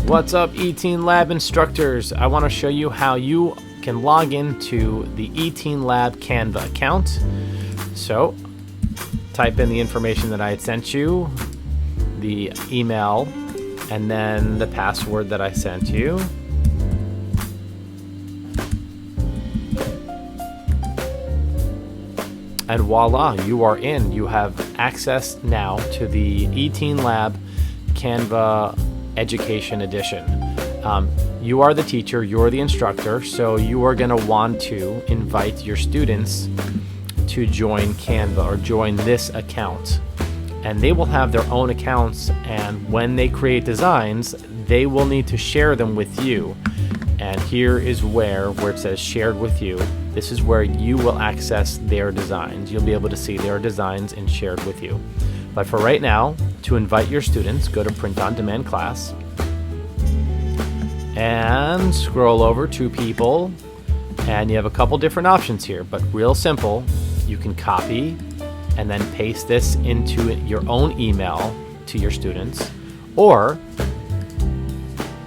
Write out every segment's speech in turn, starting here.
What's up, eTeen Lab instructors? I want to show you how you can log into the eTeen Lab Canva account. So type in the information that I had sent you, the email, and then the password that I sent you. And voila, you are in. You have access now to the eTeen Lab Canva Education Edition. You are the teacher, you're the instructor, so you are going to want to invite your students to join Canva or join this account. And they will have their own accounts, and when they create designs, they will need to share them with you. And here is where it says shared with you. This is where you will access their designs. You'll be able to see their designs and shared with you. But for right now, to invite your students, go to Print on Demand Class and scroll over to People, and you have a couple different options here, but real simple. You can copy and then paste this into your own email to your students, or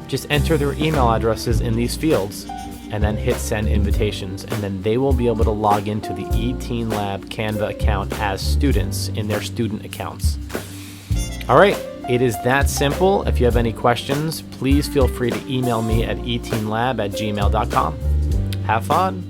just enter their email addresses in these fields and then hit send invitations, and then they will be able to log into the eTeen Lab Canva account as students in their student accounts. All right, it is that simple. If you have any questions, please feel free to email me at eteenlab@gmail.com. Have fun.